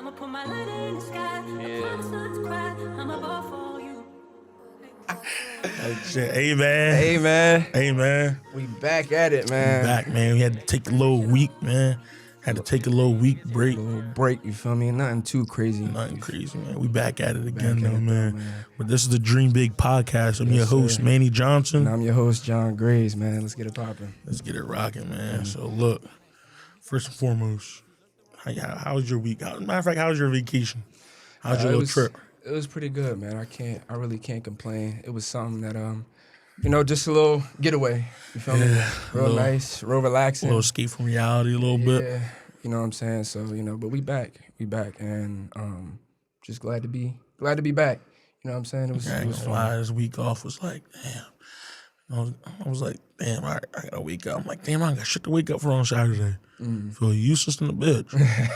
I'ma put my light in the sky. I promise not to cry. I'm above for you. Hey man. Hey man. Hey man. We back at it, man. We back, man. We had to take a little week, man. Had to take a little week break. A little break, you feel me? Nothing too crazy. Nothing crazy, man. We back at it again, Back at though, it, man. man. But this is the Dream Big podcast. I'm your host, sir. Manny Johnson. And I'm your host, John Graves, man. Let's get it popping. Let's get it rocking, man. So look, first and foremost, how was your week? Matter of fact, how was your vacation? How's your little trip? It was pretty good, man. I really can't complain. It was something that, just a little getaway. You feel me? Real nice, real relaxing. A little escape from reality a little bit. Yeah, you know what I'm saying? So, but we back, and just glad to be back. You know what I'm saying? It was fun. This week off was like, damn. I was like, damn, I gotta wake up. I'm like, damn, I got shit to wake up for on Saturday. Feel useless in the bitch.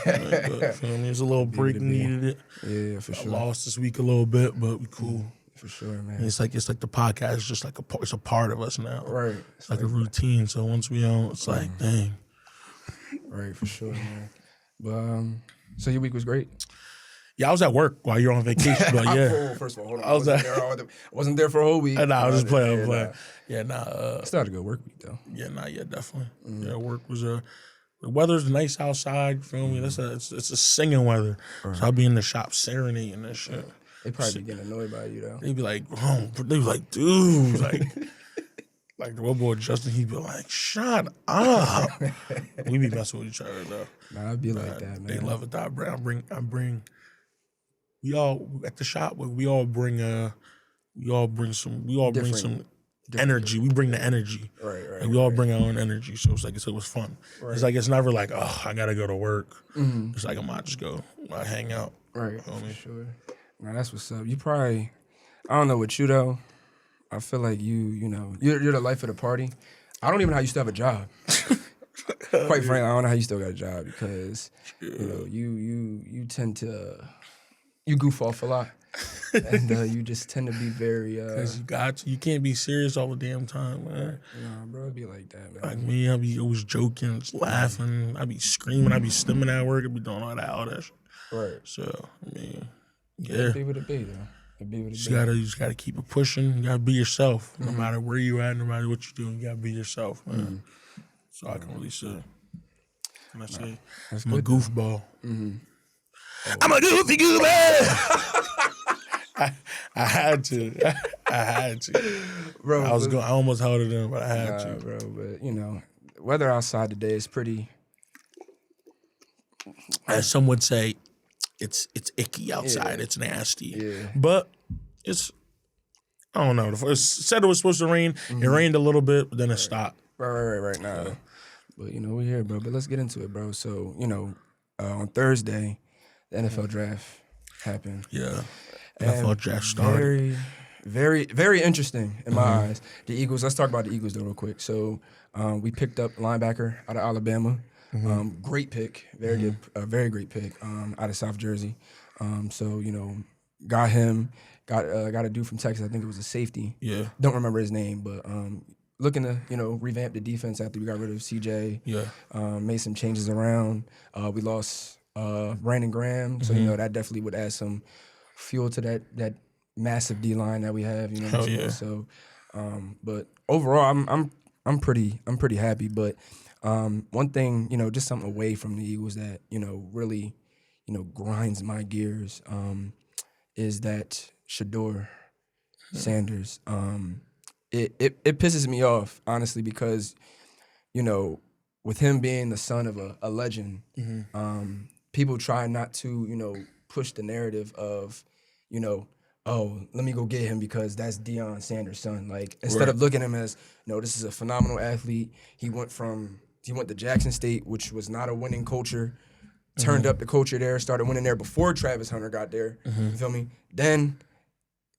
But, feel me? It's a little break, needed it. Yeah, for sure. I lost this week a little bit, but we cool. For sure, man. And it's like the podcast is just like it's a part of us now. Right. It's like a routine. So once we on, it's like, dang. Right, for sure, man. But so your week was great? Yeah, I was at work while you're on vacation, but yeah. First of all, hold on. I wasn't there for a whole week. I was just playing. It's not a good work week, though. Yeah, definitely. Yeah, work was the weather's nice outside, feel me? It's a singing weather. Right. So I'll be in the shop serenading and shit. They probably be getting annoyed by you, though. They'd be like, dude, like the one boy Justin, he'd be like, shut up. We be messing with each other though. Nah, I'd be like that, man. They love it. I bring. We all at the shop. We all bring some energy. We bring the energy. Right. And we all bring our own energy. So it's like it was fun. Right. It's like it's never like, oh, I gotta go to work. It's like I might just go, I hang out. Right. For sure. Nah, that's what's up. You probably, I don't know with you though. I feel like you're the life of the party. I don't even know how you still have a job. Quite frankly, I don't know how you still got a job because you tend to goof off a lot, and you just tend to be very. Cause you can't be serious all the damn time, man. Nah, bro, it'd be like that, man. Like me, I be always joking, just laughing. I be screaming, I be stimming at work, I be doing all that shit. Right. So I mean, yeah. It'd be what it be, though. You just gotta keep it pushing. You gotta be yourself, no matter where you at, no matter what you doing. You gotta be yourself, man. So I can really say, I'm a goofball. I'm a goofy goofball. I had to, bro. I almost held it in, but I had to, bro. But weather outside today is pretty. As some would say, it's icky outside. Yeah. It's nasty. Yeah. But it's, I don't know. It said it was supposed to rain. It rained a little bit, but then it stopped. Right now. So. But we're here, bro. But let's get into it, bro. So on Thursday, the NFL draft happened. Yeah. NFL draft started. Very, very interesting in my eyes. The Eagles. Let's talk about the Eagles though, real quick. So we picked up linebacker out of Alabama. Great pick, very good, very great pick out of South Jersey. So got him, got a dude from Texas. I think it was a safety. Yeah, don't remember his name, but looking to revamp the defense after we got rid of CJ. Yeah, made some changes around. We lost Brandon Graham, so that definitely would add some fuel to that massive D line that we have. So, but overall, I'm pretty happy, but. One thing, just something away from the Eagles that, really, grinds my gears, is that Shedeur Sanders. It pisses me off, honestly, because, with him being the son of a legend, people try not to, push the narrative of, oh, let me go get him because that's Deion Sanders' son. Like, instead of looking at him as, no, this is a phenomenal athlete. He went to Jackson State, which was not a winning culture, turned up the culture there, started winning there before Travis Hunter got there. You feel me? Then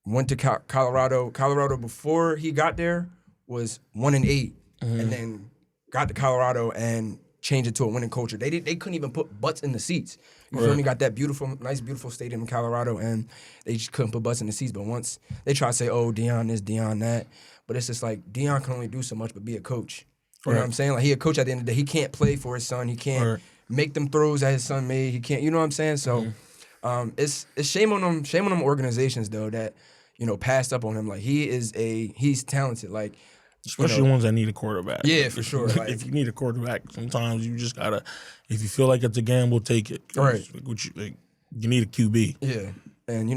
went to Colorado. Colorado, before he got there, was 1-8, and then got to Colorado and changed it to a winning culture. They couldn't even put butts in the seats. You feel me? Got that nice, beautiful stadium in Colorado, and they just couldn't put butts in the seats. But once they try to say, oh, Deion this, Deion that, but it's just like Deion can only do so much but be a coach. You know what I'm saying? Like, he a coach at the end of the day. He can't play for his son. He can't make them throws that his son made. He can't, you know what I'm saying? So it's shame on them organizations though that, you know, passed up on him. Like he's talented. Like especially ones that need a quarterback. Yeah, for sure. Like, if you need a quarterback, sometimes you just gotta. If you feel like it's a gamble, take it. Right. You need a QB. Yeah, and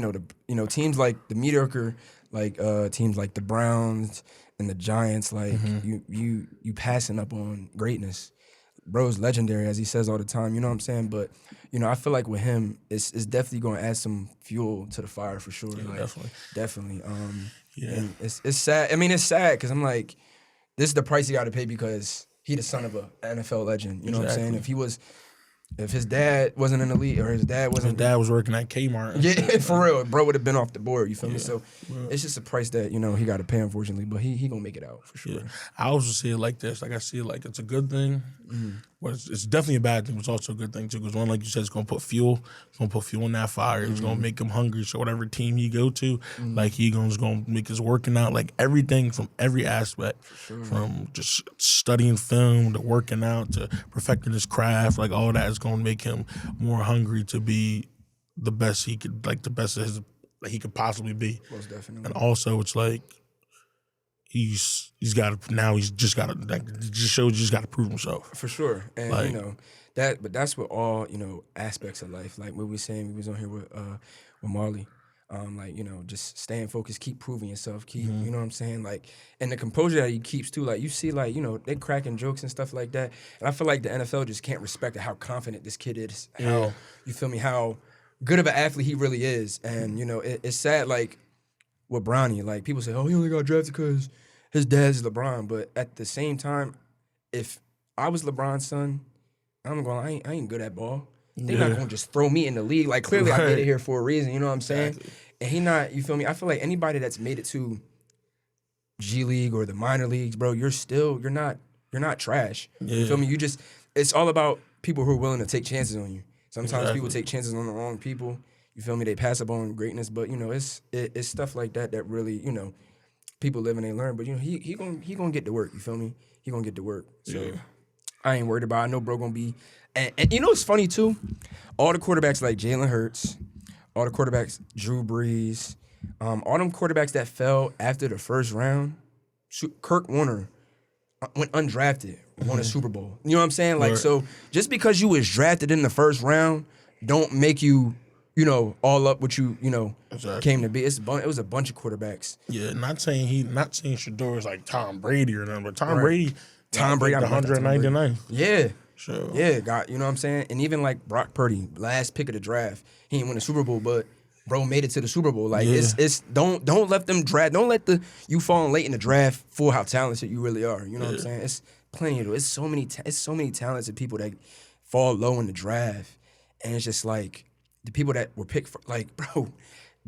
teams like the mediocre, like teams like the Browns and the Giants, like you passing up on greatness. Bro's legendary, as he says all the time. You know what I'm saying? But I feel like with him, it's definitely going to add some fuel to the fire for sure. Yeah, like, definitely. Yeah, and it's sad. I mean, it's sad because I'm like, this is the price he got to pay because he the son of a NFL legend. You know what I'm saying? If his dad wasn't in the league or his dad wasn't... His dad was working at Kmart. Yeah, for real. Bro would have been off the board, you feel me? So it's just a price that, he got to pay, unfortunately. But he going to make it out, for sure. Yeah. I also see it like this. Like, I see it like it's a good thing. But it's definitely a bad thing, but it's also a good thing, too. Because one, like you said, it's going to put fuel. It's going to put fuel in that fire. It's going to make him hungry. So whatever team he go to, like, he's going to make his working out. Like, everything from every aspect. From just studying film to working out to perfecting his craft. Like, all that is going to make him more hungry to be the best he could, like, the best he could possibly be. Most definitely. And also, it's like, he's just got to prove himself. For sure. And like, but that's what all, aspects of life. Like what we was on here with Marley. Just staying focused, keep proving yourself, keep, you know what I'm saying? Like, and the composure that he keeps too, like you see, like, they cracking jokes and stuff like that. And I feel like the NFL just can't respect how confident this kid is, how, you feel me, how good of an athlete he really is. And, it's sad, like, with Bronny, like, people say, oh, he only got drafted because his dad's LeBron. But at the same time, if I was LeBron's son, I'm going, I ain't good at ball. They're not going to just throw me in the league. Like, clearly I made it here for a reason, you know what I'm saying? Exactly. And he not, you feel me? I feel like anybody that's made it to G League or the minor leagues, bro, you're not trash. Yeah. You feel me? It's all about people who are willing to take chances on you. Sometimes people take chances on the wrong people. You feel me? They pass up on greatness, but it's stuff like that that really, people live and they learn. But he gonna get to work. You feel me? He gonna get to work. So I ain't worried about it. I know bro gonna be. And it's funny too. All the quarterbacks like Jalen Hurts, all the quarterbacks Drew Brees, all them quarterbacks that fell after the first round. Kurt Warner went undrafted, won a Super Bowl. You know what I'm saying? Like, so just because you was drafted in the first round, don't make you. All up what you came to be. It was a bunch of quarterbacks. Yeah, not saying Shador is like Tom Brady or nothing, but Tom Brady got 199. Yeah. So yeah, you know what I'm saying? And even like Brock Purdy, last pick of the draft, he didn't win the Super Bowl, but bro made it to the Super Bowl. Like it's don't let them draft. Don't let you fall late in the draft for how talented you really are. You know what I'm saying? It's plenty of it's so many talented people that fall low in the draft, and it's just like. The people that were picked for, like, bro,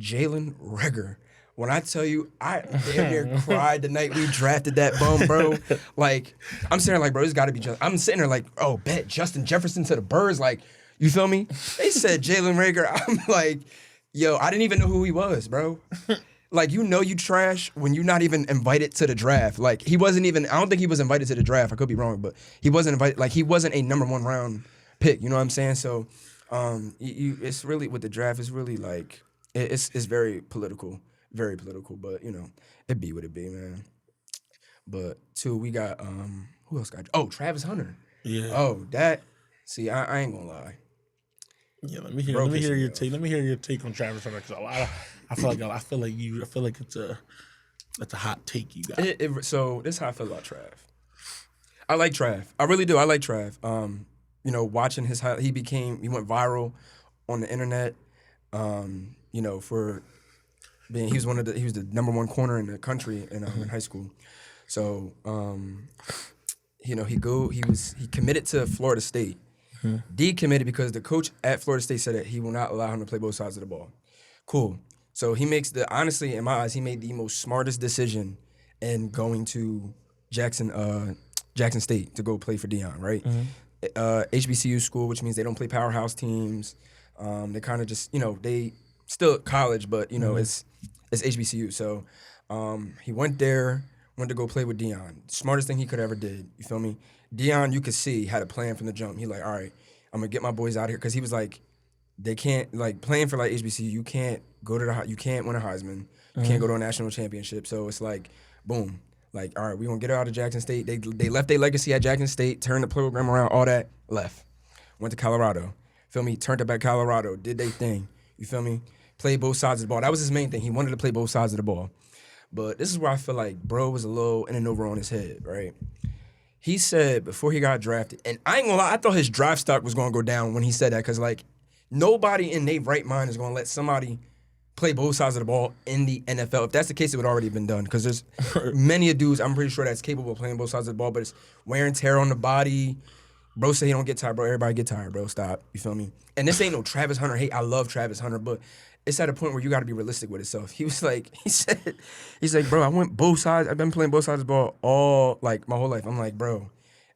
Jalen Reagor. When I tell you, I damn near cried the night we drafted that bum, bro. Like, I'm sitting there like, bro, this got to be just. I'm sitting there like, oh, bet Justin Jefferson to the Birds. Like, you feel me? They said Jalen Reagor. I'm like, yo, I didn't even know who he was, bro. Like, you trash when you're not even invited to the draft. Like, he wasn't even, I don't think he was invited to the draft. I could be wrong, but he wasn't invited. Like, he wasn't a number 1 round pick. You know what I'm saying? So, it's really with the draft. It's really like it's very political, But it be what it be, man. But too, we got who else got? Oh, Travis Hunter. Yeah. Oh, that. See, I ain't gonna lie. Yeah, let me hear your take. Let me hear your take on Travis Hunter because I feel like it's a hot take you got. So this is how I feel about Trav. I like Trav. I really do. I like Trav. Watching he went viral on the internet, for being, he was the number 1 corner in the country in high school. So, he committed to Florida State. Decommitted because the coach at Florida State said that he will not allow him to play both sides of the ball. Cool. So he makes honestly, in my eyes, he made the most smartest decision in going to Jackson State to go play for Deion, right? HBCU school, which means they don't play powerhouse teams. They kind of just, they still at college, but it's HBCU. So he went there, went to go play with Deion. Smartest thing he could ever did. You feel me? Deion, you could see, had a plan from the jump. He like, all right, I'm gonna get my boys out of here because he was like, they can't like playing for like HBCU. You can't go to you can't win a Heisman. You can't go to a national championship. So it's like, boom. Like, all right, we gonna get her out of Jackson State. They left their legacy at Jackson State, turned the program around, all that, left. Went to Colorado. Feel me? Turned up at Colorado, did their thing. You feel me? Played both sides of the ball. That was his main thing. He wanted to play both sides of the ball. But this is where I feel like bro was a little in and over on his head, right? He said before he got drafted, and I ain't gonna lie, I thought his draft stock was gonna go down when he said that, because like nobody in their right mind is gonna let somebody play both sides of the ball in the NFL. If that's the case, it would already been done, because there's many dudes I'm pretty sure that's capable of playing both sides of the ball, but it's wear and tear on the body. Bro say he don't get tired, bro. Everybody get tired, bro. Stop. You feel me? And this ain't no Travis Hunter hate. I love Travis Hunter, but it's at a point where you got to be realistic with yourself. He was like, he's like, bro, I went both sides. I've been playing both sides of the ball all, like, my whole life. I'm like, bro,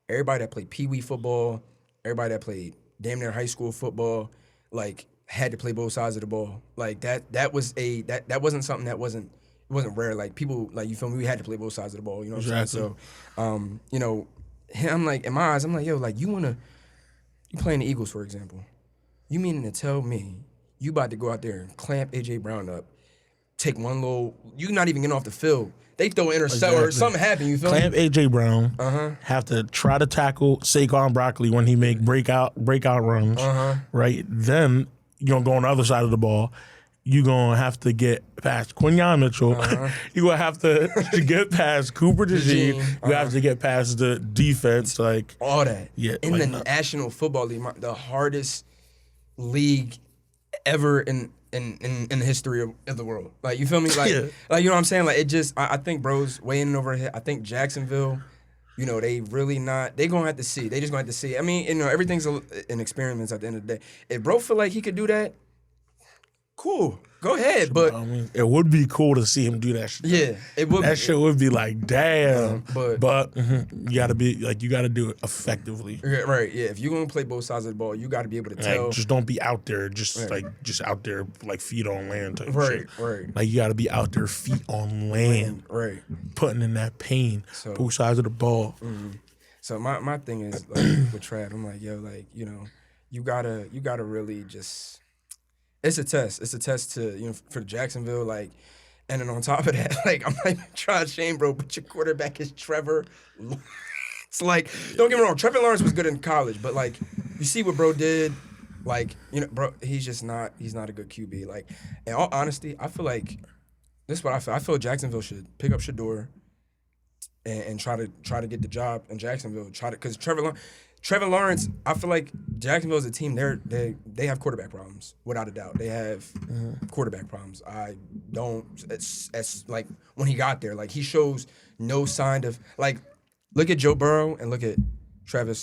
everybody that played peewee football, everybody that played damn near high school football, like, had to play both sides of the ball. Like, that wasn't something that wasn't rare. Like, people, like, you feel me? We had to play both sides of the ball. You know what I'm saying? So, you know, I'm like, in my eyes, I'm like, yo, like, you playing the Eagles, for example. You meaning to tell me you about to go out there and clamp A.J. Brown up, take one little, you not even getting off the field. They throw an intercept or something happen, you feel Clamp me? A.J. Brown, have to try to tackle Saquon Barkley when he make breakout runs, right? Then you're going to go on the other side of the ball. You're going to have to get past Quinyon Mitchell. You're going to have to get past Cooper DeJean. You have to get past the defense. Like all that. Yeah, in like, the National Football League, the hardest league ever in the history of the world. Like, you feel me? Like, like, you know what I'm saying? Like, it just, I think bro's way in over here. I think Jacksonville, you know, they really not, they going to have to see. They just going to have to see. I mean, you know, everything's an experiment at the end of the day. If bro feel like he could do that, cool. Go ahead, but I mean, it would be cool to see him do that shit. yeah, it would. That shit would be like, damn. But you gotta be like, you gotta do it effectively. Right, yeah. If you're gonna play both sides of the ball, you got to be able to tell. Like, just don't be out there, just out there like feet on land type shit. Right. Like, you gotta be out there feet on land, right. putting in that pain, both sides of the ball. So my thing is like with Trav, I'm like, yo, like, you know, you gotta really just. It's a test. It's a test to, you know, for Jacksonville, like, and then on top of that, like, I'm like, try shame, bro, but your quarterback is Trevor Lawrence. It's like, don't get me wrong, Trevor Lawrence was good in college, but like, you see what bro did, like, you know, bro, he's not a good QB. Like, in all honesty, I feel like, this is what I feel. I feel Jacksonville should pick up Shador and try to get the job in Jacksonville. Because Trevor Lawrence, I feel like Jacksonville's a team. They have quarterback problems, without a doubt. They have quarterback problems. I don't. It's like when he got there, like, he shows no sign of, like, look at Joe Burrow and look at Trevor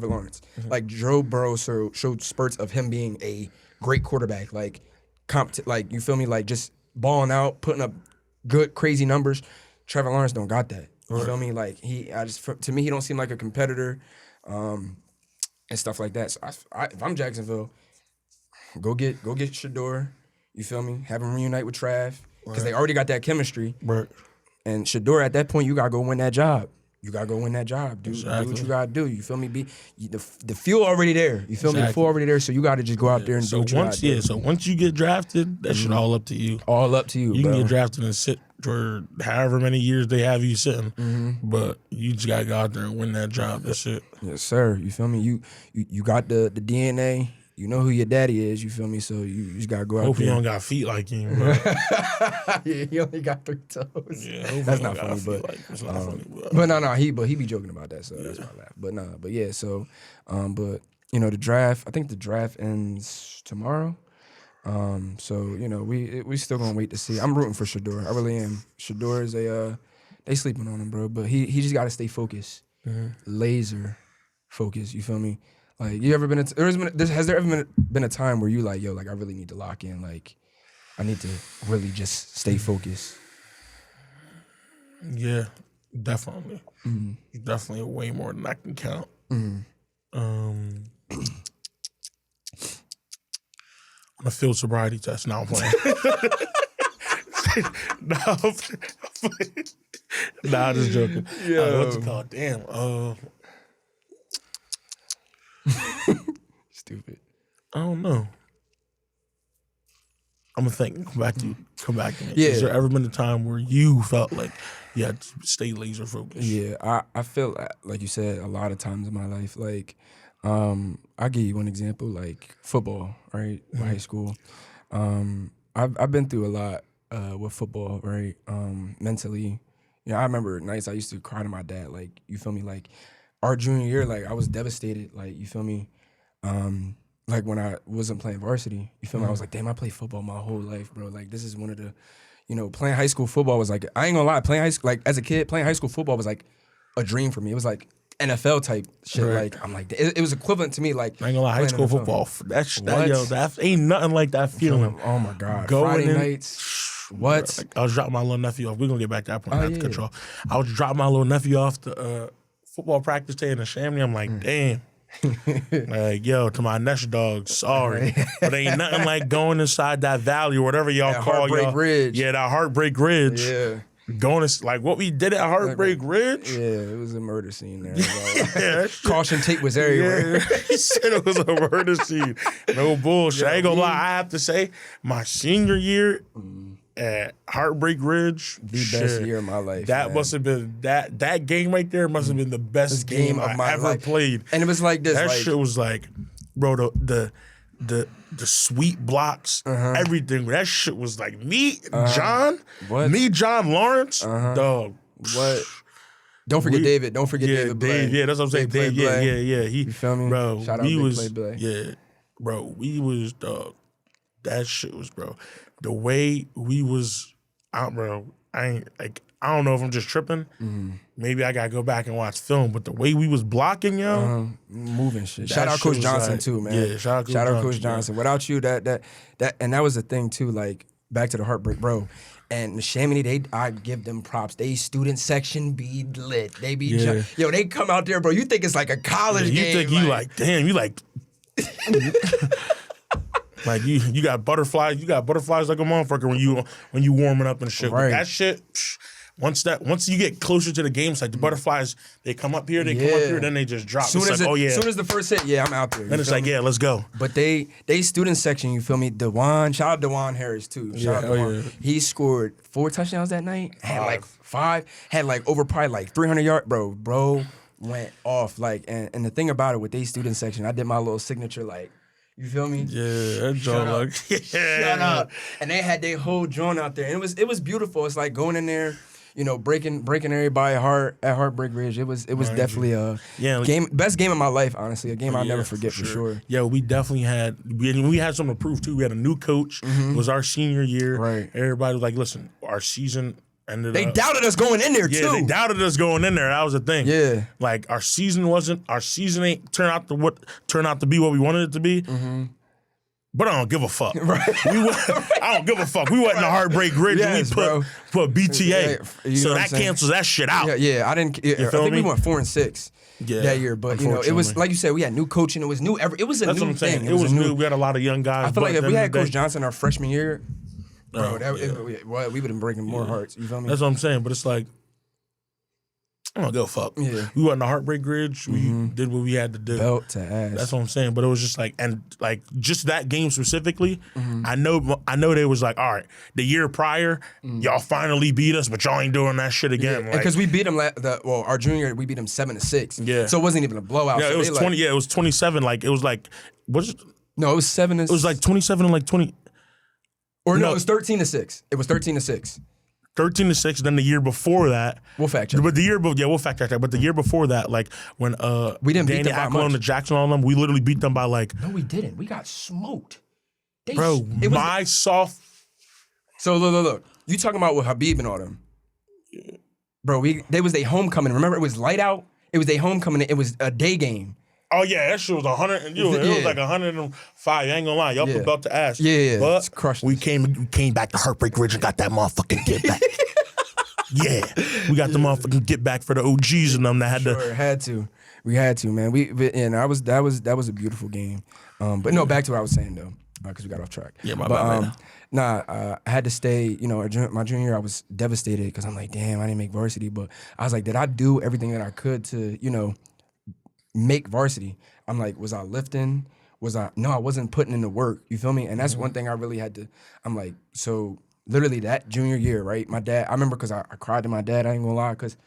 Lawrence. Like, Joe Burrow showed spurts of him being a great quarterback, like like, you feel me, like, just balling out, putting up good crazy numbers. Trevor Lawrence don't got that. You feel me? Like, to me, he don't seem like a competitor. And stuff like that. So if I'm Jacksonville, go get Shador. You feel me? Have him reunite with Trav, because they already got that chemistry. Right. And Shador, at that point, you gotta go win that job. Do Exactly. what you gotta do. You feel me? The fuel already there. You feel me? The fuel already there. So you gotta just go out there and do what you gotta do. So once you get drafted, that shit all up to you. All up to you. You bro. can get drafted and sit for however many years they have you sitting, but you just gotta go out there and win that job. That's it. Yes, sir. You feel me? You got the DNA. You know who your daddy is. You feel me? So you just gotta go out there. Hope you don't got feet like him. Bro. Yeah, he only got 3 toes. Yeah, that's not funny, but it's not funny. But he be joking about that, so that's why I laugh. But yeah, so but you know, the draft. I think the draft ends tomorrow. So you know, we still gonna wait to see. I'm rooting for Shador. I really am. Shador is they sleeping on him, bro. But he just gotta stay focused, laser focused. You feel me? Like, you ever been? Has there ever been a time where you like, yo, like, I really need to lock in. Like, I need to really just stay focused. Yeah, definitely. Definitely way more than I can count. On a field sobriety test. Now I'm playing. I'm just joking. What's it called? Damn. I don't know. I'm gonna think. Come back to me. Yeah. Has there ever been a time where you felt like you had to stay laser focused? Yeah, I feel like you said a lot of times in my life. Like, I'll give you one example, like football, right? High school. I've been through a lot with football, right? Mentally. You know, I remember nights I used to cry to my dad, like, you feel me? Like, our junior year, like, I was devastated, like, you feel me? Like, when I wasn't playing varsity, you feel me? I was like, damn, I played football my whole life, bro. Like, this is one of the, you know, playing high school football was like, I ain't gonna lie, playing high school, like, as a kid, playing high school football was like a dream for me. It was like NFL type shit. Right. Like, I'm like, it was equivalent to me, like, I ain't gonna lie, high playing school NFL. football. That ain't nothing like that feeling. Oh my God. Going Friday in- nights. What? Like, I was dropping my little nephew off. We're gonna get back to that point. Oh, Not to yeah. control. I was dropping my little nephew off the football practice day in the Chamonix. I'm like, damn. Like, yo, to my next dog, sorry. But ain't nothing like going inside that valley or whatever y'all That call Heartbreak y'all. Ridge. Yeah, that Heartbreak Ridge. Yeah. Going to, like what we did at Heartbreak Ridge. Yeah, it was a murder scene there. Yeah, that shit- Caution tape was everywhere. Yeah, he said it was a murder scene. No bullshit. I ain't gonna lie. I have to say, my senior year at Heartbreak Ridge, The best year of my life. That man. must have been that game right there. Must have been the best game of I my ever life. played. And it was like this. That like, shit was like, bro, the sweet blocks, everything. That shit was like me, John, What? me, John Lawrence, dog. What? Don't forget David. Don't forget David Blay. Dave, yeah, that's what I'm saying. Big Dave, Play yeah, Blay. yeah. He, You feel me? bro? Shout out we Big was, Play Blay. yeah, bro. We was, dog. That shit was, bro. The way we was out, bro. I don't know if I'm just tripping. Maybe I gotta go back and watch film. But the way we was blocking, yo, Moving shit. That Shout out shit Coach was Johnson like- too, man. yeah, shout out Coach Johnson, Without you, that and that was the thing too. Like back to the Heartbreak, bro. And the Chamonix, I give them props. They student section be lit. They be yo, they come out there, bro. You think it's like a college you game? think you like, damn, you like. Like you got butterflies like a motherfucker when you warming up and shit. Right. That shit. Once you get closer to the games, like the butterflies, they come up here, then they just drop. Soon It's as like, soon as the first hit, yeah, I'm out there. then it's like, yeah, let's go. But they student section, you feel me? Shout out Dewan Harris too. Shout out Dewan. yeah. He scored 4 touchdowns that night. Had like 5. Had like over probably like 300 yards. Bro went off. Like and the thing about it with they student section, I did my little signature like. You feel me? Yeah, that joint like, Shut up. And they had their whole joint out there. And it was beautiful. It's like going in there, you know, breaking everybody heart at Heartbreak Ridge. It was definitely a best game of my life, honestly. A game I'll never forget for sure. Yeah, we definitely had we had something to prove too. We had a new coach. It was our senior year. Right. Everybody was like, listen, our season ended They up. doubted us going in there Yeah, too. they doubted us going in there. That was the thing. Yeah. Like our season ain't turned out to be what we wanted it to be. But I don't give a fuck. Right. I don't give a fuck. We went in the Heartbreak Ridge Yes, and we put BTA. Yeah, you so know what that I'm saying? cancels that shit out. Yeah, I didn't. I feel think me? we went 4-6 Yeah, that year, but you know, it was unfortunately. like you said, we had new coaching. It was new. It was a That's new what I'm saying. thing. It was new. We had a lot of young guys. I feel like but if at we the had end of the Coach day- Johnson our freshman year, bro, Oh, we would have been breaking more hearts. You feel me? That's what I'm saying. But it's like, I don't give a fuck. Yeah. We went in the Heartbreak Ridge. We did what we had to do. Belt to ass. That's what I'm saying. But it was just like, and like just that game specifically, I know they was like, all right, the year prior, y'all finally beat us, but y'all ain't doing that shit again. Like, Because we beat them, our junior year, we beat them 7-6. Yeah. So it wasn't even a blowout. yeah, So it was they, 20. Yeah, it was 27. Like it was like, what's it? No, it was 7. It was like 27 and like 20. Or no, no. it was 13-6. It was 13-6. 13-6. Then the year before that, We'll fact check. but the year, we'll fact check that. But the year before that, like when We didn't beat Danny them by Ackland much. and Jackson on them, we literally beat them by like, No, we didn't. We got smoked. bro, It was- my soft. So look. You talking about with Habib and all them. Bro, they was their homecoming. Remember, it was light out. It was their homecoming. It was a day game. Oh yeah, that shit was 100. It was Yeah. like 105. I ain't gonna lie, y'all Yeah. put belt to ass. Yeah. But It's crushed we us. came back to Heartbreak Ridge and got that motherfucking get back. Yeah, we got the motherfucking get back for the OGs and them that had to. Sure, had to. We had to, man. And that was a beautiful game. But no, back to what I was saying though, because we got off track. Yeah, my but, bad. I had to stay. You know, my junior year, I was devastated because I'm like, damn, I didn't make varsity. But I was like, did I do everything that I could to, you know, make varsity? I'm like, was I lifting? was I? No, I wasn't putting in the work. You feel me? And that's one thing I really had to. I'm like, so literally that junior year, right? My dad. I remember because I cried to my dad. I ain't gonna lie, because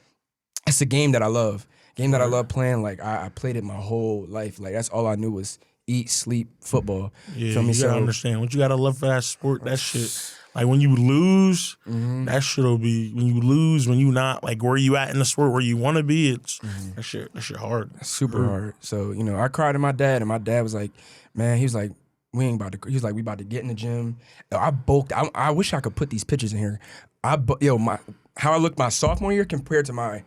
it's a game that I love. Game that I love playing. Like I played it my whole life. Like that's all I knew was eat, sleep, football. Yeah, feel me? you gotta understand. Once you gotta love for that sport, that shit. Like when you lose, that shit'll be when you lose, when you not like where you at in the sport where you want to be. It's that shit hard, super hard. So I cried to my dad, and my dad was like, man, he was like, we ain't about to. He was like, we about to get in the gym. I bulked. I wish I could put these pictures in here. How I looked my sophomore year compared to my.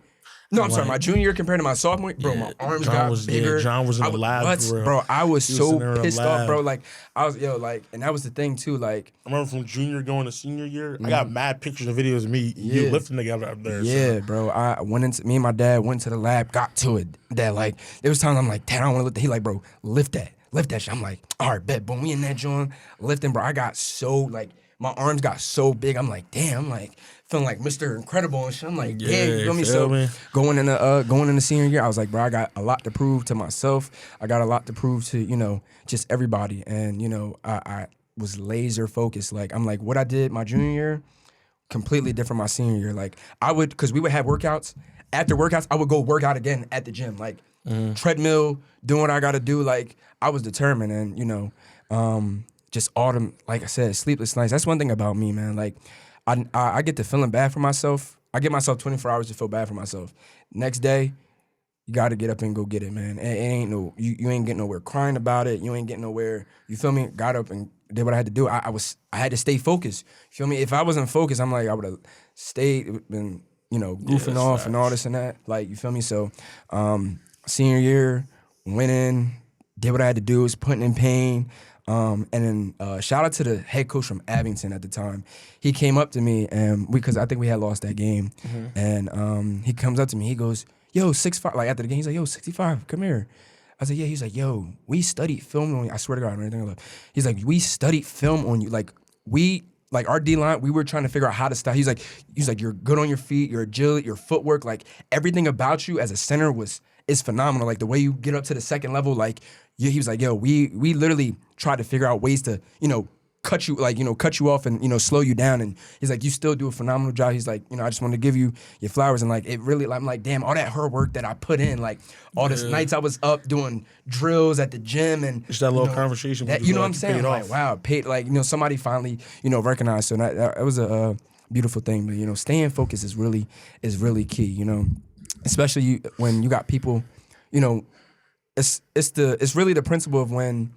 No, I'm sorry. My junior year compared to my sophomore year, bro, my arms got bigger. John was in the lab, bro. I was so pissed off, bro. Like, I was, and that was the thing, too. Like, I remember from junior going to senior year, I got mad pictures and videos of me you lifting together up there. Yeah, bro. Me and my dad went to the lab, got to it. Dad, like, there was times I'm like, Dad, I don't want to lift that. He like, bro, lift that shit. I'm like, all right, bet. Boom, we in that joint, lifting, bro. I got so, like, my arms got so big. I'm like, damn, I'm like, feeling like Mr. Incredible and shit. I'm like, damn, you feel me? So going into senior year, I was like, bro, I got a lot to prove to myself. I got a lot to prove to, just everybody. And, I was laser focused. Like, I'm like, what I did my junior year, completely different my senior year. Like, because we would have workouts. After workouts, I would go work out again at the gym. Like, treadmill, doing what I got to do. Like, I was determined. And, just autumn, like I said, sleepless nights. That's one thing about me, man. Like, I get to feeling bad for myself. I give myself 24 hours to feel bad for myself. Next day, you got to get up and go get it, man. It ain't you ain't getting nowhere crying about it. You ain't getting nowhere. You feel me? Got up and did what I had to do. I had to stay focused. You feel me? If I wasn't focused, I'm like, I would have stayed, been, goofing off and all this and that. Like, you feel me? So, senior year, went in, did what I had to do, was putting in pain. And then shout out to the head coach from Abington at the time. He came up to me and because I think we had lost that game. And he comes up to me, he goes, yo, 6'5", like after the game, he's like, yo, 65, come here. I said, yeah. He's like, yo, we studied film on you. I swear to God, everything I love. He's like, we studied film on you. Like our D-line, we were trying to figure out how to stop. He's like, you're good on your feet, your agility, your footwork, like everything about you as a center is phenomenal. Like the way you get up to the second level, like he was like, yo, we literally tried to figure out ways to, cut you off and, slow you down. And he's like, you still do a phenomenal job. He's like, I just want to give you your flowers. And like, it really, I'm like, damn, all that hard work that I put in, like all these nights I was up doing drills at the gym and just that little conversation. That, what I'm saying? Like, wow, somebody finally, recognized. So that was a beautiful thing. But, staying focused is really key, especially when you got people, it's really the principle of when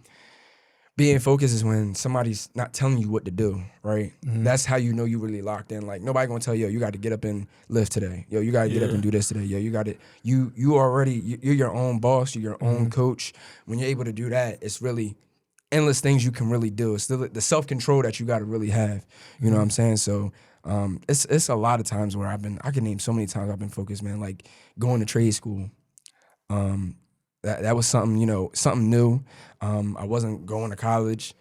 being focused is when somebody's not telling you what to do, right? That's how you know you really locked in. Like nobody gonna tell you, yo, you got to get up and lift today. Yo, you got to get up and do this today. Yo, you got to you're your own boss. You're your own coach. When you're able to do that, it's really endless things you can really do. It's the self-control that you got to really have. You know what I'm saying? So it's a lot of times where I can name so many times I've been focused, man. Like going to trade school. That was something, something new. I wasn't going to college,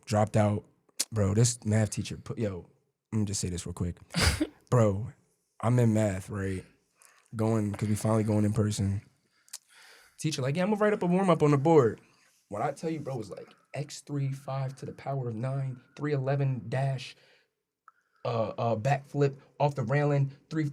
dropped out. Bro, this math teacher, let me just say this real quick. Bro, I'm in math, right? Because we finally going in person. Teacher like, yeah, I'm gonna write up a warm-up on the board. What I tell you, bro, was like x3 5 to the power of 9, 311 dash, backflip off the railing, 3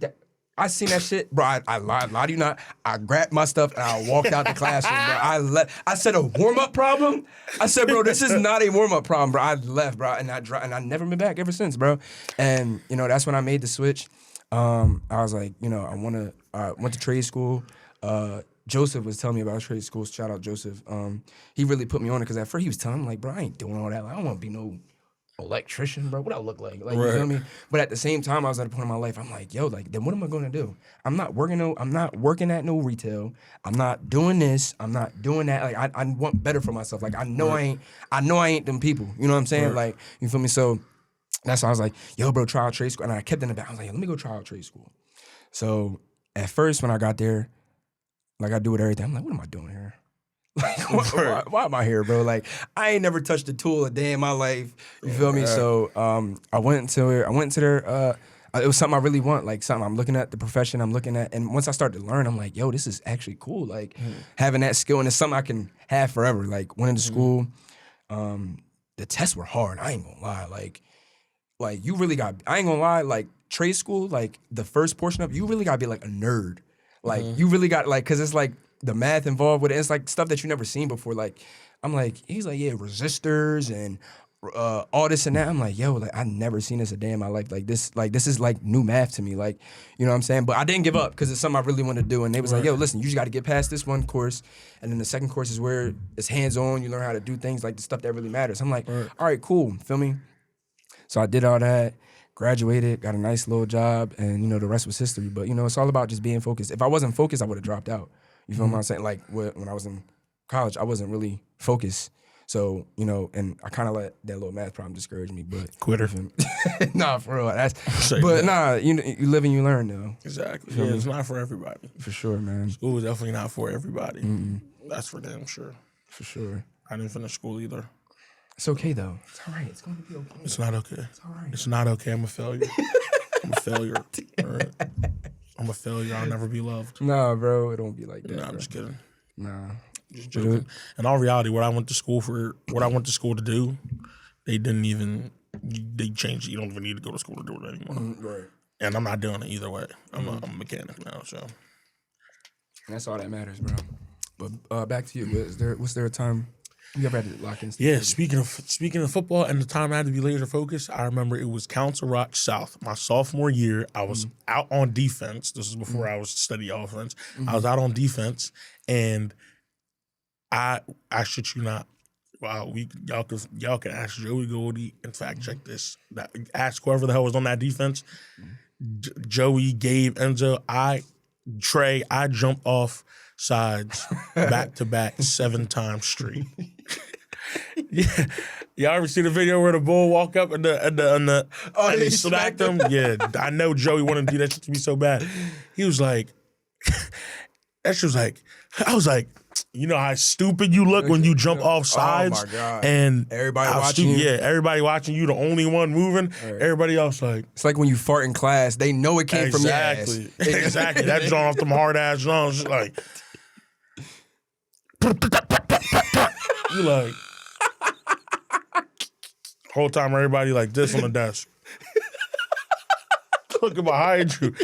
I seen that shit, bro. I lie to you not. I grabbed my stuff and I walked out the classroom, bro. I said a warm-up problem? I said, bro, this is not a warm-up problem, bro. I left, bro, and I never been back ever since, bro. And, that's when I made the switch. I was like, I went to trade school. Joseph was telling me about trade school. Shout out Joseph. He really put me on it because at first he was telling me, like, bro, I ain't doing all that. Like, I don't want to be no electrician, bro. What I look like? Like, you feel me? But at the same time, I was at a point in my life, I'm like, yo, like, then what am I gonna do? I'm not working at no retail. I'm not doing this. I'm not doing that. Like, I want better for myself. Like, I know I ain't them people. You know what I'm saying? Like, you feel me? So that's why I was like, yo, bro, try out trade school. And I kept in the back. I was like, let me go try out trade school. So at first, when I got there, like I do with everything, I'm like, what am I doing here? Like, why am I here, bro? Like, I ain't never touched a tool a day in my life. You feel me? So I went to their It was something I really want, like something I'm looking at, the profession I'm looking at. And once I started to learn, I'm like, yo, this is actually cool. Like having that skill, and it's something I can have forever. Like went into school, the tests were hard. I ain't gonna lie. Like you really got, I ain't gonna lie, like trade school, like the first portion of it, you really gotta be like a nerd. Like you really got like, cause it's like the math involved with it. It's like stuff that you never seen before. Like I'm like, he's like, yeah, resistors and all this and that. I'm like, yo, like I never seen this a day in my life. Like this is like new math to me. Like, you know what I'm saying? But I didn't give up because it's something I really wanted to do. And they was like, yo, listen, you just got to get past this one course, and then the second course is where it's hands-on. You learn how to do things, like the stuff that really matters. I'm like, all right, cool, feel me? So I did all that, graduated, got a nice little job, and you know the rest was history. But you know, it's all about just being focused. If I wasn't focused, I would have dropped out. You feel what I'm saying? Like when I was in college, I wasn't really focused. So, you know, and I kind of let that little math problem discourage me, but... Quitter. Nah, for real. But nah, you live and you learn, though. Exactly. Yeah, it's not for everybody. For sure, man. School is definitely not for everybody. That's for damn sure. For sure. I didn't finish school either. It's okay, though. It's all right. It's going to be okay. It's not okay. It's all right. It's not okay. I'm a failure. I'm a failure. All right? I'm a failure. I'll never be loved. Nah, bro. It don't be like that, Nah, I'm just kidding. Nah. Just joking. In all reality, what I went to school to do, they changed it. You don't even need to go to school to do it anymore. Right. And I'm not doing it either way. I'm a mechanic now, so. That's all that matters, bro. But back to you. Was there a time you ever had to lock in? Yeah, speaking of football and the time I had to be laser focused, I remember it was Council Rock South. My sophomore year, I was out on defense. This is before I was studying offense. I was out on defense, and I shit you not. Wow, y'all can ask Joey Goldie and fact check this. Ask whoever the hell was on that defense. Joey, Gabe, Enzo, Trey, I jumped off sides back to back 7 times straight. Yeah, y'all ever see the video where the bull walk up and they smacked him? Yeah, I know Joey wanted to do that shit to me so bad. He was like, that shit was like, I was like, you know how stupid you look when you jump off sides? Oh my God. And everybody watching you? Yeah, everybody watching you, the only one moving. Right. Everybody else like... It's like when you fart in class, they know it came from your ass. Exactly. That drawing off them hard-ass drums, like... You like... Whole time everybody like this on the desk. Looking behind you.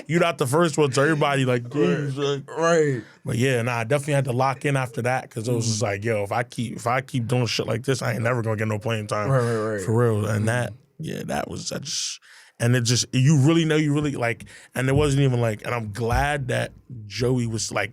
You're not the first one, so everybody like, right. But yeah, I definitely had to lock in after that because it was just like, yo, if I keep doing shit like this, I ain't never gonna get no playing time. Right. For real. And that just, and it just, you really like, and it wasn't even like, and I'm glad that Joey was like,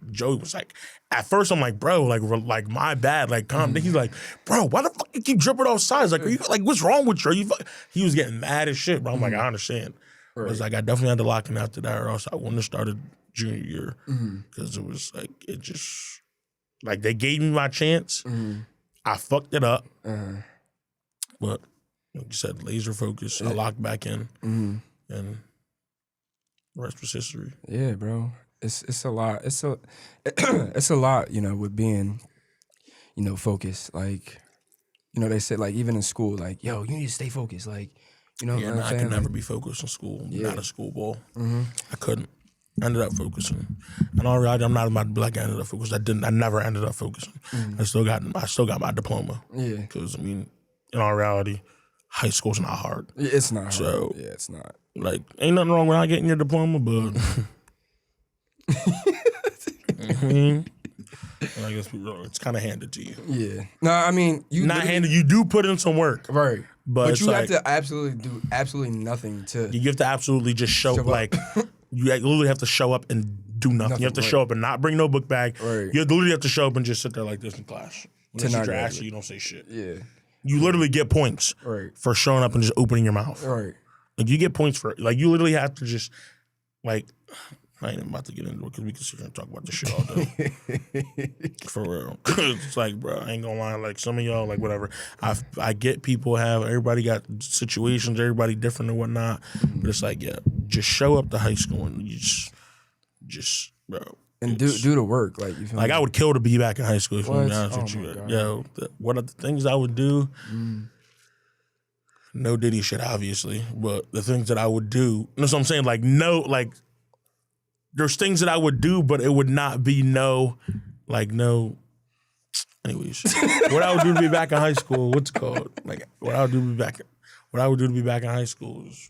at first I'm like, bro, like my bad, like calm down. He's like, bro, why the fuck you keep dripping off sides? Like, are you like, what's wrong with you? He was getting mad as shit, bro. I'm like, I understand. Right. It was like, I definitely had to lock in after that, or else I wouldn't have started junior year because it was like, it just, like they gave me my chance. I fucked it up, but like you said, laser focus. I locked back in, and the rest was history. Yeah, bro. It's a lot. It's a lot, you know, with being, you know, focused. Like, you know, they said like even in school, like, yo, you need to stay focused. Like, you know, what I'm saying? I could never be focused in school. Yeah. Not a school ball. I couldn't. I ended up focusing. And all reality, I'm not about to be like I ended up focusing. I never ended up focusing. I still got my diploma. Yeah. Because I mean, in all reality, high school's not hard. It's not hard. So, yeah, it's not. Like, ain't nothing wrong with not getting your diploma, but I mean, I guess it's kind of handed to you. Yeah. No, I mean, you not handed. You do put in some work, right? But you like, have to absolutely do absolutely nothing to. You have to absolutely just show like you literally have to show up and do nothing. You have to show up and not bring no book bag. Right. You literally have to show up and just sit there like this in class. When you ask you don't say shit. Yeah. You literally get points for showing up and just opening your mouth. Right. Like you get points for like you literally have to just like. I ain't about to get into it because we can sit here and talk about this shit all day. For real. It's like, bro, I ain't gonna lie. Like, some of y'all, like, whatever. I get people everybody got situations, everybody different and whatnot. But it's like, yeah, just show up to high school and you just, bro. And do the work. Like, you feel like me? I would kill to be back in high school, if I'm honest with you. God. Yo, what are the things I would do? no Diddy shit, obviously, but the things that I would do, that's what I'm saying, like, no, like, there's things that I would do, but it would not be no, anyways. What I would do to be back in high school, what's it called? Like, what I would do to be back in high school is,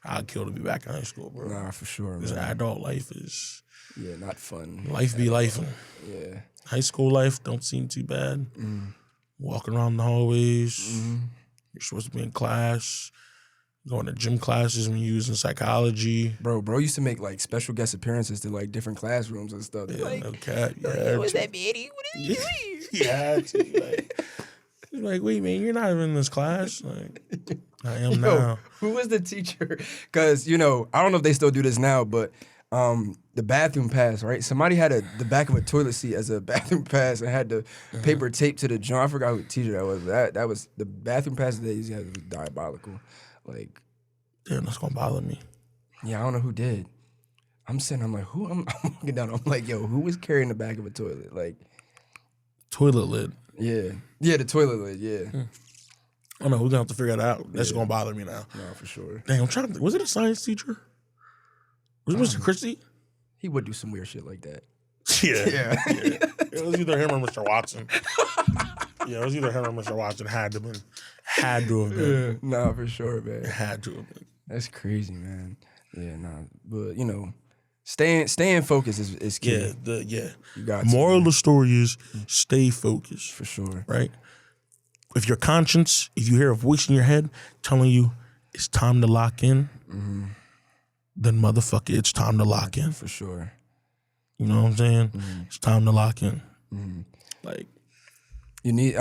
I'd kill to be back in high school, bro. Nah, for sure, Because man. adult life is, Not fun. life be lifing. Yeah. High school life don't seem too bad. Walking around the hallways, you're supposed to be in class, going to gym classes when you're using psychology. Bro used to make like special guest appearances to like different classrooms and stuff. Yeah, Like, no cap. Yeah, what's that, Manny? What are you doing? Yeah, like, wait, man, you're not even in this class. Like, I am Yo, now. who was the teacher? Because, I don't know if they still do this now, but the bathroom pass, right? Somebody had the back of a toilet seat as a bathroom pass and had the paper taped to the joint. I forgot who teacher that was. That was the bathroom pass that they used to have was diabolical. Like, Damn, that's gonna bother me. yeah, I don't know who did. I'm like, who? I'm walking down. I'm like, yo, who was carrying the back of a toilet? Like, Toilet lid. yeah, the toilet lid, yeah. I don't know, we're gonna have to figure that out. That's gonna bother me now. No, for sure. Damn, I'm trying to think. Was it a science teacher? Was it Mr. Christie? He would do some weird shit like that. Yeah. It was either him or Mr. Watson. Yeah, it was either him or Mr. Watson. Had to have been. Nah, for sure, man. It had to have been. That's crazy, man. Yeah, nah. But staying focused is key. Yeah. You got to, Moral of man. the story is stay focused. For sure. Right? If your conscience, if you hear a voice in your head telling you it's time to lock in, then motherfucker, it's time to lock in. For sure. You know what I'm saying? It's time to lock in. Like, You need,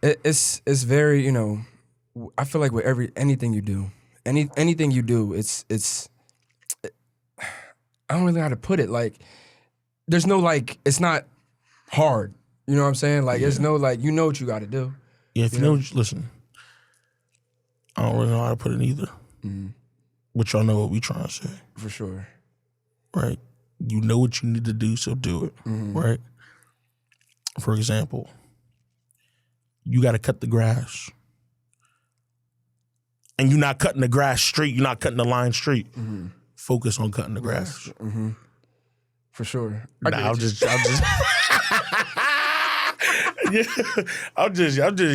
it's very, I feel like with anything you do, anything you do, it's I don't really know how to put it. Like, there's no, like, it's not hard. You know what I'm saying? Like, there's no, like, you know what you got to do. yeah, if you know, listen, I don't really know how to put it either. But y'all know what we trying to say, For sure. right? You know what you need to do, so do it, right? For example, you got to cut the grass. And you're not cutting the grass straight. You're not cutting the line straight. Focus on cutting the grass. For sure. I'm just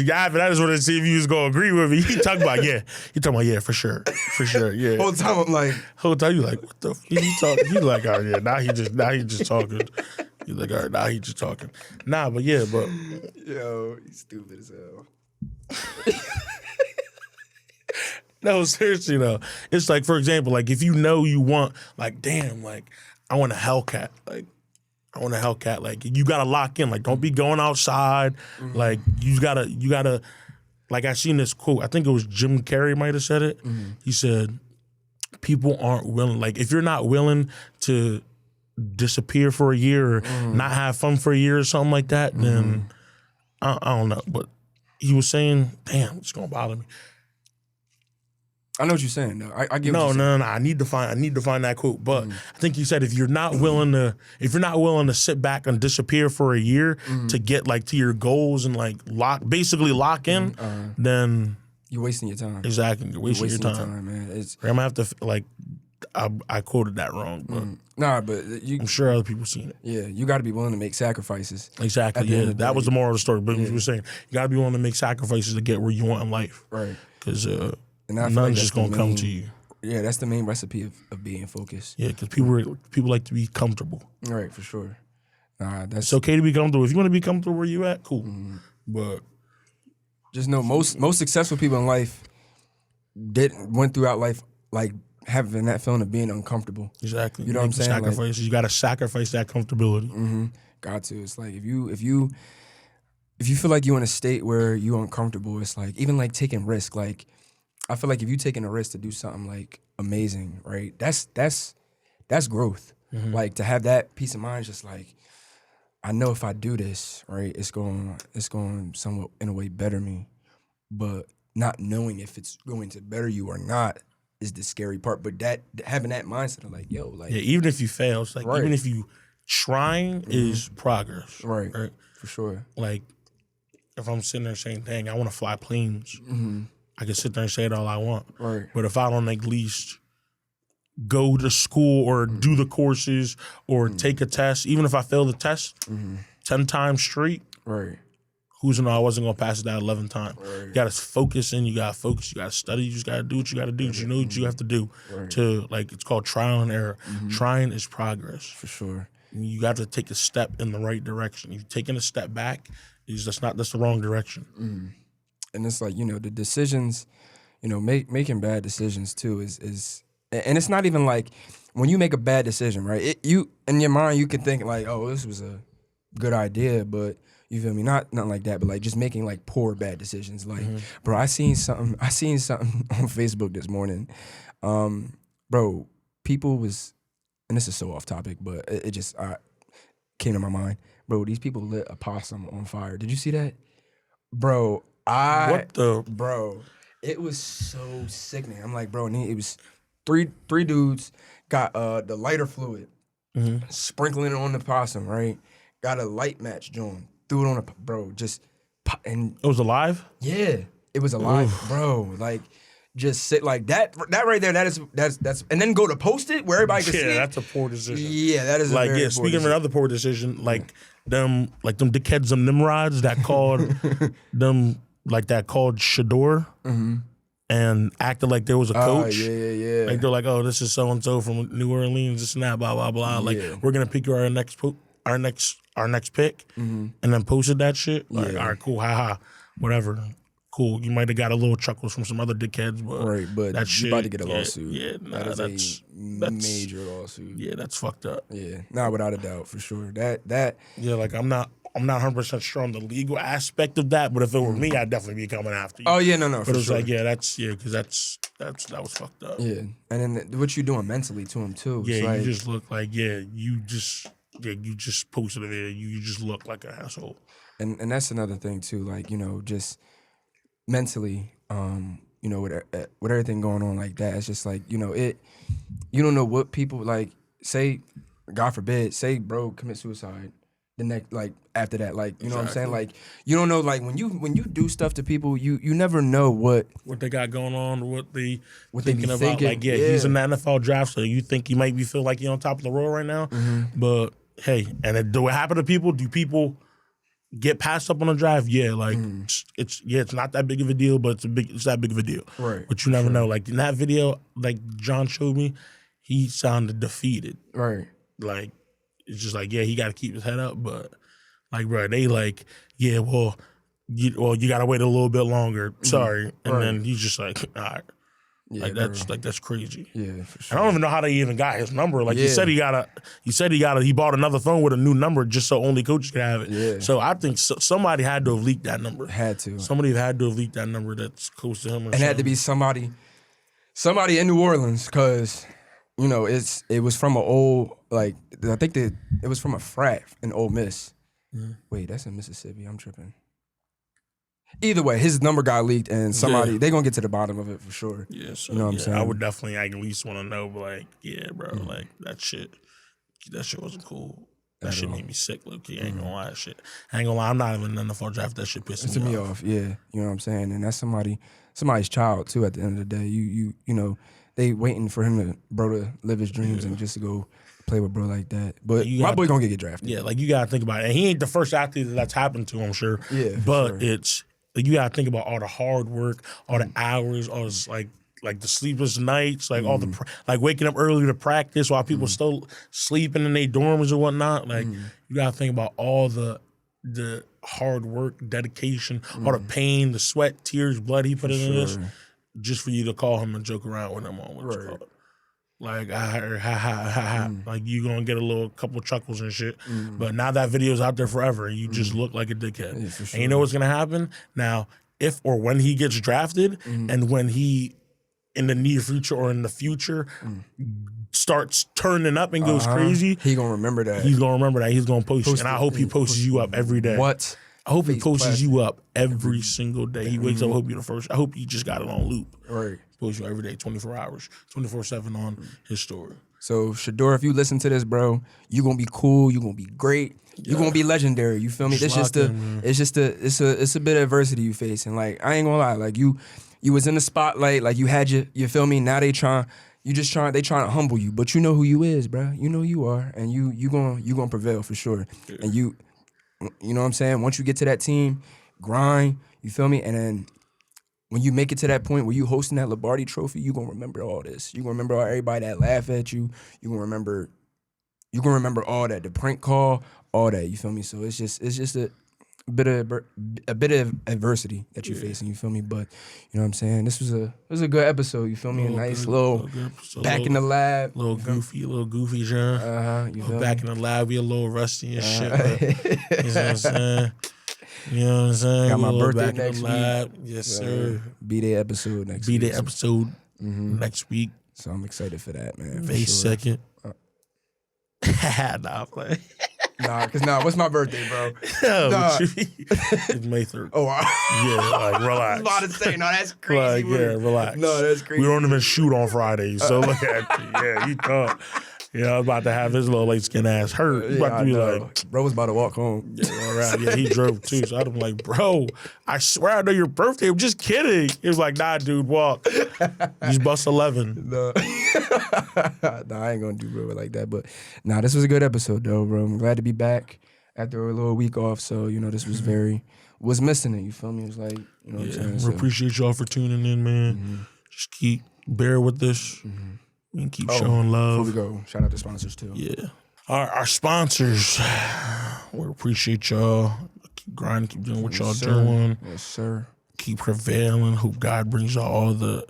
yapping. I just wanted to see if you was gonna agree with me. He talking about for sure, yeah. Whole time I'm like, Whole time you like, what the? He talking. He like, oh yeah, now he just talking. He's like, all right, now he just talking. Nah, but yeah, but yo, he's stupid as hell. no, seriously though. It's like, for example, like if you know you want, like, damn, like I want a Hellcat, like. I want a Hellcat. Like, you gotta lock in. Like, don't be going outside. Like, you gotta. Like, I seen this quote. I think it was Jim Carrey might have said it. He said, "People aren't willing. Like, if you're not willing to disappear for a year or not have fun for a year or something like that, then I don't know." But he was saying, "Damn, it's gonna bother me." I know what you're saying. No, I get what No, you're saying. I need to find that quote. But I think he said if you're not willing to sit back and disappear for a year to get like to your goals and like lock in, then You're wasting your time. exactly you're wasting your time. man. It's I'm gonna have to like I quoted that wrong, but nah, but I'm sure other people seen it. yeah, you got to be willing to make sacrifices. Exactly. At the end Yeah, of the that day. was the moral of the story. But he was saying you gotta be willing to make sacrifices to get where you want in life, Right. because And I feel like nothing's that's just the gonna come main- to you. Yeah, that's the main recipe of being focused. Yeah, because people like to be comfortable. Right, for sure. Nah, that's It's okay to be comfortable. If you want to be comfortable where you at, cool. But just know most successful people in life went throughout life like having that feeling of being uncomfortable. exactly, You know what I'm Make the saying? Like- Sacrifices. You got to sacrifice that comfortability. Got to. It's like if you feel like you're in a state where you're uncomfortable, it's like even like taking risk. Like I feel like if you're taking a risk to do something like amazing, right? That's growth. Like to have that peace of mind, just like I know if I do this, right, it's going somewhat in a way better me, but not knowing if it's going to better you or not is the scary part. But that having that mindset of like, yo, like Yeah, even if you fail, it's like Right. even if you trying is progress. right, Right. for sure. Like if I'm sitting there saying, dang, I want to fly planes, I can sit there and say it all I want. Right. But if I don't at least go to school or do the courses or take a test, even if I fail the test 10 times straight, Right. who's to know I wasn't going to pass it that 11th time. Right. You got to focus in, you got to focus, you got to study, you just got to do what you got to do. You know what you have to do to, like, it's called trial and error. Trying is progress. For sure. You got to take a step in the right direction. If you're taking a step back, that's the wrong direction. And it's like, you know, the decisions, you know, making bad decisions too is, and it's not even like when you make a bad decision, right? You in your mind you can think like, oh, this was a good idea, but you feel me? Not like that, but like just making like poor bad decisions. Like, bro, I seen something on Facebook this morning. Bro, people was, and this is so off topic, but it just came to my mind. Bro, these people lit a possum on fire. Did you see that? Bro, Bro, it was so sickening. I'm like, bro, it was three dudes got the lighter fluid, sprinkling it on the possum, right? Got a light match joint, threw it on and It was alive? yeah, it was alive, bro. Like, just sit like that right there. That's and then go to post it where everybody can see it. That's a poor decision. Yeah, that is like, a very poor speaking decision. of another poor decision, like them dickheads, them Nimrods that called them that called Shador and acted like there was a coach. Yeah. Like they're like, oh, this is so and so from New Orleans, this and that, blah blah blah. Like we're gonna pick you our next pick, and then posted that shit. Like, all right, cool, haha, whatever. Cool, you might have got a little chuckles from some other dickheads, but but that shit, you about to get a lawsuit. Yeah, nah, that's a major lawsuit. Yeah, that's fucked up. Yeah, nah, without a doubt, for sure. That yeah, like I'm not 100% sure on the legal aspect of that, but if it were me, I'd definitely be coming after you. Oh yeah, no, but for it's sure. like, because that was fucked up. Yeah, and then what you doing mentally to him too. Yeah, like, you just look like you just posted a video. You just look like an asshole. And that's another thing too. Like, you know, just mentally, you know, with everything going on like that, it's just like, you know, you don't know what people like. Say, God forbid, say bro commit suicide. The next, like after that, like you know what I'm saying, like you don't know, like when you do stuff to people, you never know what they got going on, what they be about. thinking. Like he's in the NFL draft, so you think he might feel like he's on top of the world right now, but hey, and do it happen to people? Do people get passed up on the draft? Yeah, like it's not that big of a deal, but it's that big of a deal, right? But you never know. Like in that video, like John showed me, he sounded defeated, right? Like. It's just like, he got to keep his head up, but like, bro, they like, you got to wait a little bit longer. Sorry, and then he's just like, all right, that's crazy. Yeah, for sure. I don't even know how they even got his number. Like he said, he bought another phone with a new number just so only coaches could have it. Yeah. So I think somebody had to have leaked that number. Somebody had to have leaked that number that's close to him. It had to be somebody in New Orleans, because. You know, it was from an old, like, I think it was from a frat in Ole Miss. Wait, that's in Mississippi. I'm tripping. Either way, his number got leaked, and somebody, they gonna get to the bottom of it for sure. Yeah, so, you know what I'm saying? I would definitely at least want to know, like, bro, like, that shit wasn't cool. That shit made me sick, low-key. I ain't gonna lie, I ain't gonna lie, I'm not even in the NFL draft. That shit pissed me off. Yeah, you know what I'm saying? And that's somebody's child, too, at the end of the day. You know, they waiting for him to live his dreams and just to go play with bro like that. But my boy gonna get drafted. Yeah, like you gotta think about it. And he ain't the first athlete that's happened to, I'm sure. Yeah, but it's like you gotta think about all the hard work, all the hours, all this like the sleepless nights, like all the like waking up early to practice while people still sleeping in their dorms or whatnot. Like you gotta think about all the hard work, dedication, all the pain, the sweat, tears, blood he put into this. Just for you to call him and joke around with him on what you call it. Like, like you gonna get a couple chuckles and shit. But now that video's out there forever, you just look like a dickhead. Yeah, for sure. And you know what's gonna happen? Now, if or when he gets drafted and when he, in the near future or in the future, starts turning up and goes crazy. He gonna remember that. He's gonna remember that. He's gonna post it. And I hope he posts you up every day. What? I hope he posts you up every single day. He wakes up, I hope you're the first. I hope you just got it on loop. Right. Posts you every day, 24 hours, 24/7 on his story. So Shador, if you listen to this, bro, you gonna be cool. You gonna be great. You gonna be legendary. You feel me? It's just a bit of adversity you facing. Like I ain't gonna lie. Like you was in the spotlight. Like you had you feel me? Now they trying to humble you, but you know who you is, bro. You know who you are, and you gonna prevail for sure. Yeah. And you know what I'm saying? Once you get to that team, grind. You feel me? And then when you make it to that point where you hosting that Lombardi Trophy, you gonna remember all this. You gonna remember everybody that laugh at you. You gonna remember all that, the prank call, all that. You feel me? So it's just a bit of adversity that you're facing. You feel me? But you know what I'm saying. This was a good episode. You feel me? A nice little back in the lab, little goofy, John. Back in the lab, we a little rusty and shit. But, you know what I'm saying? You know what I'm saying? Got my birthday back next in the lab. Week. Yes, sir. B-Day episode next week. B-Day episode next week. So I'm excited for that, man. May 2nd. Nah, play. What's my birthday, bro? It's May 3rd. Oh, yeah, like relax. I was about to say, no, that's crazy. Like, yeah, relax. No, that's crazy. We don't even shoot on Fridays, so look at you. Yeah, you thought. Yeah, I was about to have his little light skin ass hurt. He's about to be like, bro was about to walk home. Yeah, all right. Yeah, he drove too. So I'm like, bro, I swear I know your birthday. I'm just kidding. He was like, nah, dude, walk. He's bus 11. No. I ain't gonna do bro like that. But this was a good episode though, bro. I'm glad to be back after a little week off. So, you know, this was was missing it. You feel me? It was like, you know what I'm saying? We appreciate y'all for tuning in, man. Just bear with this. And keep showing love. Before we go, shout out to sponsors too. Yeah. Our sponsors, we appreciate y'all. Keep grinding, keep doing what y'all doing. Yes, sir. Keep prevailing. Hope God brings y'all all the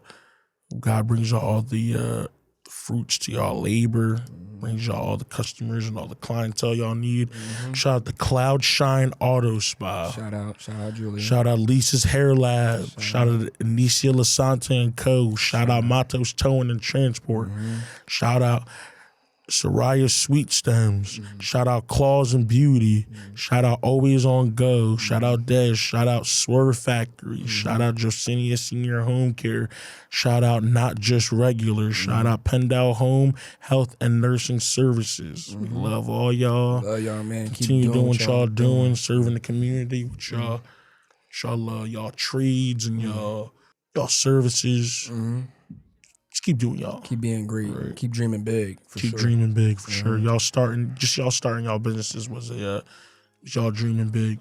fruits to y'all labor. Brings y'all all the customers and all the clientele y'all need. Shout out to Cloud Shine Auto Spa. Shout out Julia. Shout out LYC'S HAIRLAB. Shout out to INISA, LASANTA and Co. Shout out MATOS Towing and Transport. Shout out SARAI Sweet Stems. Shout out CLAWSANDBEAUTY. Shout out Always On Go. Shout out Des. Shout out SWERVE Factory. Shout out JOSINIA Senior Home Care. Shout out Not Just Regular. Shout out PENNDEL Home Health and Nursing Services. We love all y'all. Love y'all, man. Continue doing what y'all doing, serving the community with y'all. Y'all trades and y'all services. Just keep doing y'all. Keep being great. Right. Keep dreaming big. Keep dreaming big for sure. Y'all starting y'all businesses was y'all dreaming big.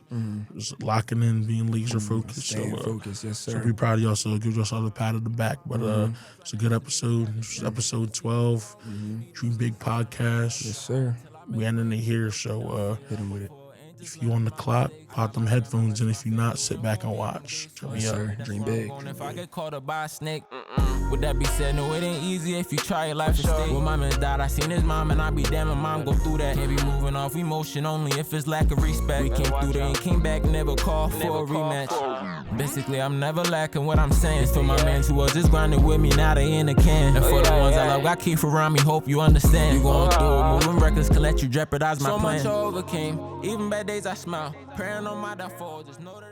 Just locking in, being laser focused. Staying focused, yes sir. So we proud of y'all. So give yourself a pat on the back. But it's a good episode. This was episode 12. Dream Big Podcast. Yes sir. We ending it here. So hit him with it. If you on the clock, pop them headphones, and if you not, sit back and watch. Yes, sir. Dream big. If I get caught up by a snake, would that be said? No, it ain't easy if you try your life to stay. When my man died, I seen his mom, and I be damn, my mom go through that. Can't be moving off emotion only if it's lack of respect. We came through there and came back, never called for a rematch. Basically, I'm never lacking what I'm saying. It's for my mans who was just grinding with me, now they in the can. And for the ones I love, got keep around me, hope you understand. You going through it, moving records can let you jeopardize my plan. So much I overcame, even bad days I smile. Praying on my downfall, just know that